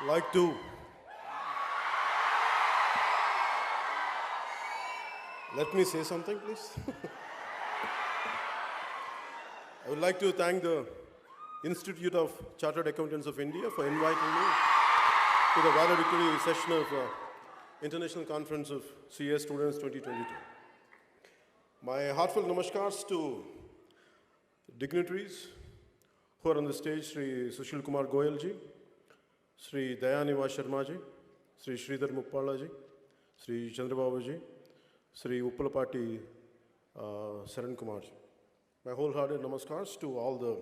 like to let me say something, please. I would like to thank the Institute of Chartered Accountants of India for inviting me to the valedictory session of International Conference of CA Students 2022. My heartfelt namaskars to dignitaries who are on the stage: Sri Sushil Kumar Goyal ji, Sri Dayaniva Sharma ji, Sri Sridhar Muppala ji, Sri Chandrababu ji, Sri Uppalapati Saran Kumar ji. My wholehearted namaskars to all the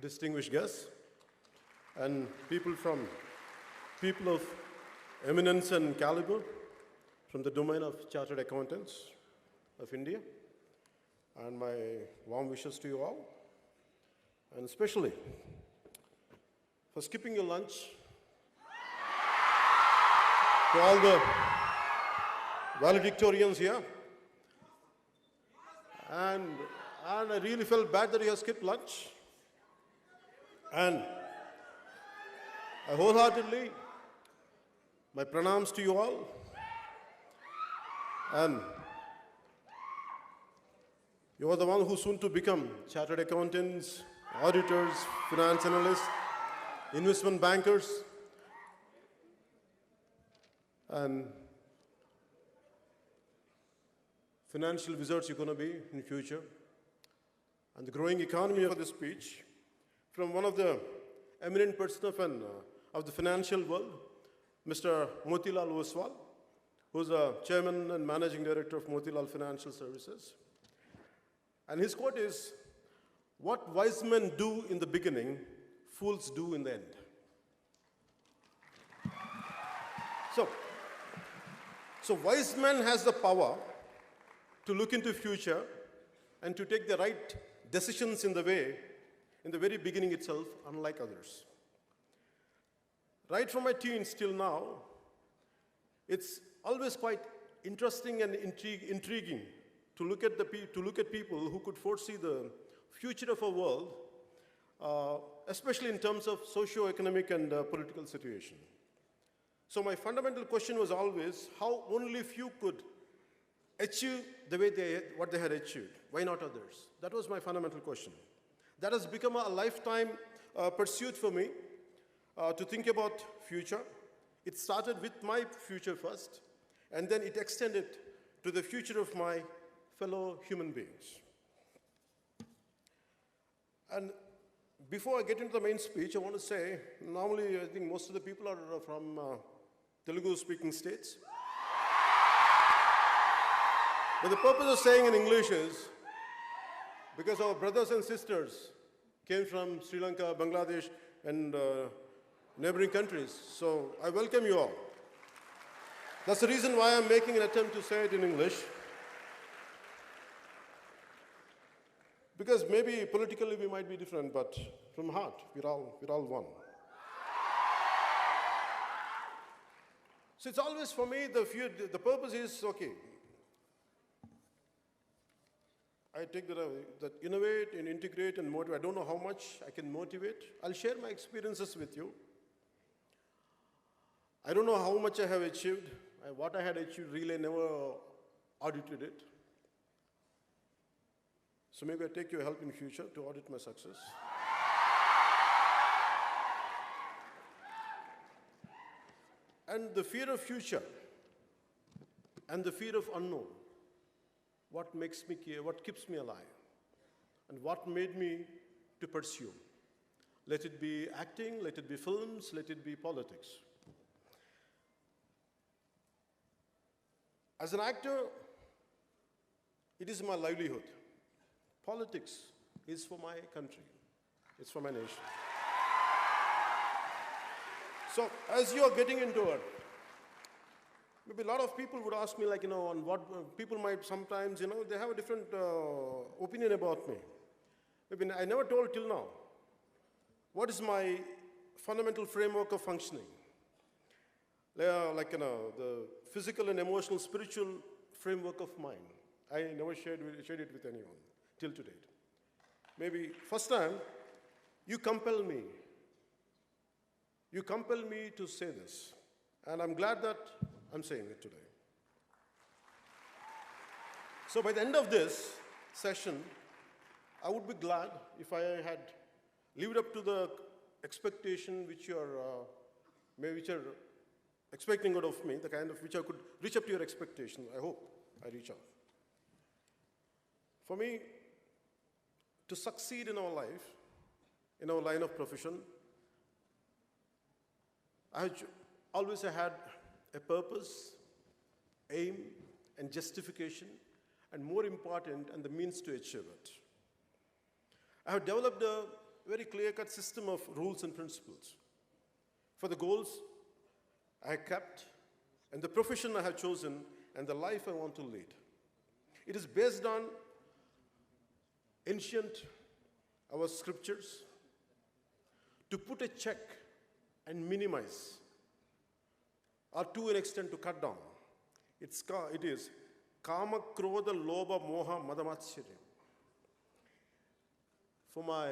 distinguished guests and people of eminence and caliber from the domain of Chartered Accountants of India. And my warm wishes to you all, and especially for skipping your lunch, to all the valedictorians here. And I really felt bad that you have skipped lunch. And I wholeheartedly, my pranams to you all. And you are the one who soon to become chartered accountants, auditors, finance analysts, investment bankers, and financial wizards you're going to be in the future. And the growing economy of this speech from one of the eminent persons of the financial world, Mr. Motilal Oswal, who's a chairman and managing director of Motilal Financial Services. And his quote is, "What wise men do in the beginning, fools do in the end." So wise man has the power to look into future and to take the right decisions in the very beginning itself, unlike others. Right from my teens till now, it's always quite interesting and intriguing to look at people who could foresee the future of our world, especially in terms of socio-economic and political situation. So my fundamental question was always how only few could achieve what they had achieved. Why not others? That was my fundamental question. That has become a lifetime pursuit for me to think about future. It started with my future first, and then it extended to the future of my fellow human beings. And before I get into the main speech, I want to say, normally I think most of the people are from Telugu-speaking states. But the purpose of saying in English is because our brothers and sisters came from Sri Lanka, Bangladesh, and neighboring countries. So I welcome you all. That's the reason why I'm making an attempt to say it in English. Because maybe politically we might be different, but from heart, we're all one. So it's always for me, the purpose is, okay, I take that innovate and integrate and motivate. I don't know how much I can motivate. I'll share my experiences with you. I don't know how much I have achieved. What I had achieved, really, I never audited it. So maybe I take your help in future to audit my success. And the fear of future and the fear of unknown, what makes me care, what keeps me alive, and what made me to pursue. Let it be acting, let it be films, let it be politics. As an actor, it is my livelihood. Politics is for my country. It's for my nation. So as you are getting into it, maybe a lot of people would ask me, like, on what people might sometimes, they have a different opinion about me. Maybe I never told till now. What is my fundamental framework of functioning? The physical and emotional, spiritual framework of mine. I never shared it with anyone till to date. Maybe first time, you compel me You compel me to say this, and I'm glad that I'm saying it today. So by the end of this session, I would be glad if I had lived up to the expectation which you're expecting out of me, the kind of which I could reach up to your expectation. I hope I reach out. For me, to succeed in our life, in our line of profession, I always had a purpose, aim, and justification, and more important, and the means to achieve it. I have developed a very clear-cut system of rules and principles for the goals I have kept, and the profession I have chosen, and the life I want to lead. It is based on ancient, our scriptures, to put a check and minimize, or to an extent to cut down. It is kama, krodha, lobha, moha, madamatsarya. For my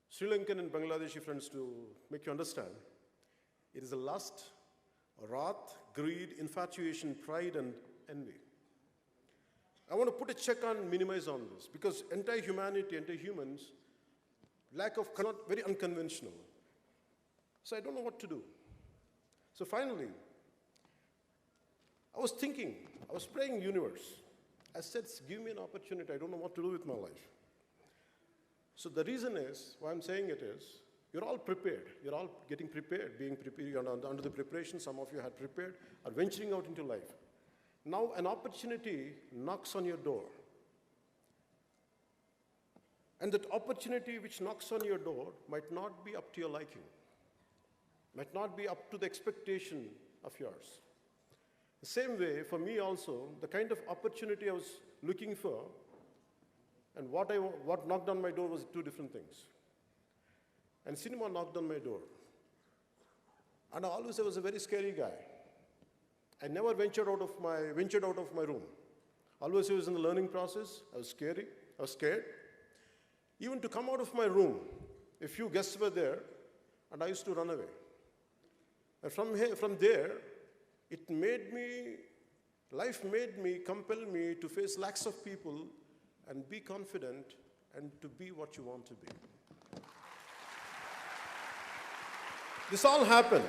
Sri Lankan and Bangladeshi friends, to make you understand, it is a lust, wrath, greed, infatuation, pride, and envy. I want to put a check on, minimize on this, because entire humanity, entire humans, lack of, not very unconventional. So I don't know what to do. So finally, I was thinking, I was praying universe. I said, give me an opportunity. I don't know what to do with my life. So the reason is, why I'm saying it is, you're all prepared. You're all getting prepared, being prepared. You're under the preparation. Some of you had prepared, are venturing out into life. Now an opportunity knocks on your door. And that opportunity which knocks on your door might not be up to your liking, might not be up to the expectation of yours. The same way, for me also, the kind of opportunity I was looking for and what knocked on my door was two different things. And cinema knocked on my door. And I always was a very scary guy. I never ventured out of my room. Always I was in the learning process. I was scared. Even to come out of my room, a few guests were there, and I used to run away. And from there, life made me, compel me to face lakhs of people and be confident and to be what you want to be. This all happened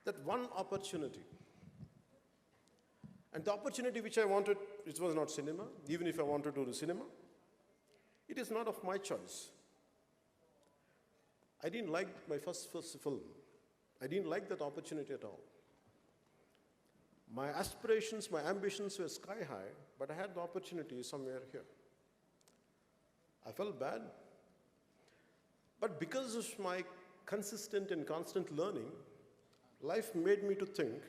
that one opportunity. And the opportunity which I wanted, it was not cinema, even if I wanted to do cinema. It is not of my choice. I didn't like my first film. I didn't like that opportunity at all. My aspirations, my ambitions were sky high, but I had the opportunity somewhere here. I felt bad. But because of my consistent and constant learning, life made me to think,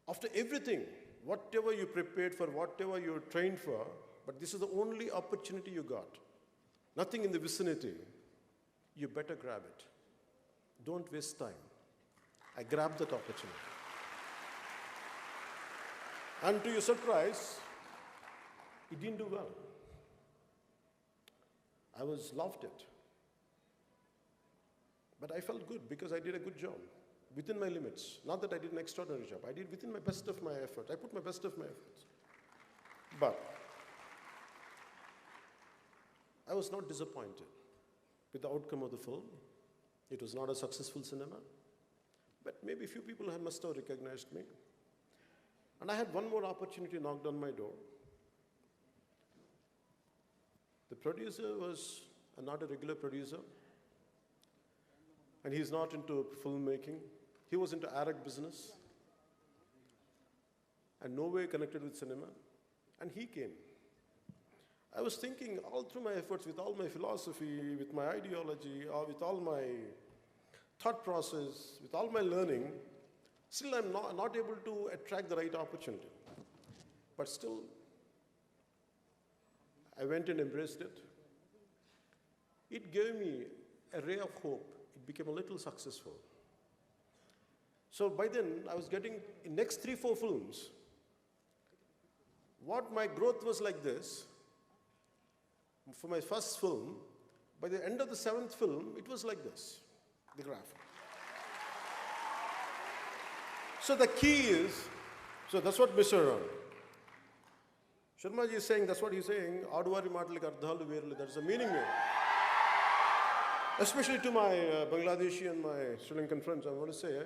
after everything, whatever you prepared for, whatever you trained for, but this is the only opportunity you got, nothing in the vicinity, you better grab it. Don't waste time. I grabbed that opportunity. And to your surprise, it didn't do well. I was laughed at. But I felt good because I did a good job within my limits. Not that I did an extraordinary job. I did within my best of my effort. I put my best of my efforts. But I was not disappointed with the outcome of the film. It was not a successful cinema. But maybe a few people must have recognized me. And I had one more opportunity knocked on my door. The producer was not a regular producer, and he's not into filmmaking. He was into Arab business, and no way connected with cinema, and he came. I was thinking all through my efforts, with all my philosophy, with my ideology, or with all my thought process, with all my learning, still I'm not able to attract the right opportunity. But still, I went and embraced it. It gave me a ray of hope. It became a little successful. So by then, I was getting, in next 3-4 films, what my growth was like this. For my first film, By the end of the seventh film, it was like this, the graph. So the key is, so that's what Mr. Sharma ji is saying, that's what he's saying, Aduvari Mataliki Ardhalu Verlu, that's the meaning there. Especially to my Bangladeshi and my Sri Lankan friends, I want to say,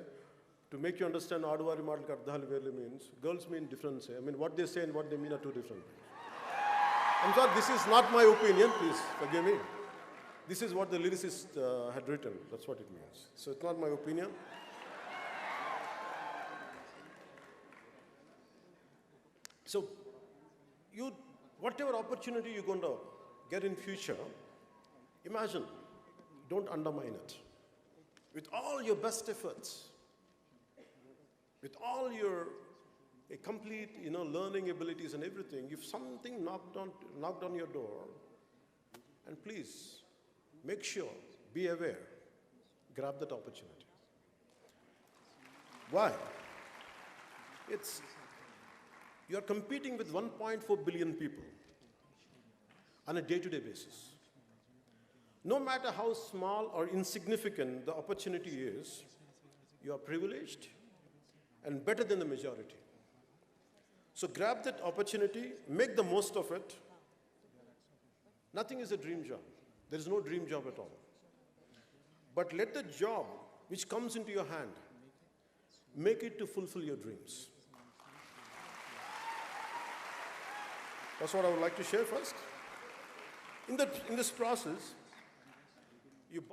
to make you understand Aduvari Mataliki Ardhalu Verlu means, girls mean different. I mean, what they say and what they mean are two different things. I'm sorry, this is not my opinion, please forgive me. This is what the lyricist had written, that's what it means. So it's not my opinion. So, whatever opportunity you're going to get in future, imagine, don't undermine it. With all your best efforts, with all your complete, learning abilities and everything, if something knocked on your door, and please, make sure, be aware, grab that opportunity. Why? You are competing with 1.4 billion people on a day-to-day basis. No matter how small or insignificant the opportunity is, you are privileged and better than the majority. So grab that opportunity, make the most of it. Nothing is a dream job. There is no dream job at all. But let the job which comes into your hand, make it to fulfill your dreams. That's what I would like to share first. In this process,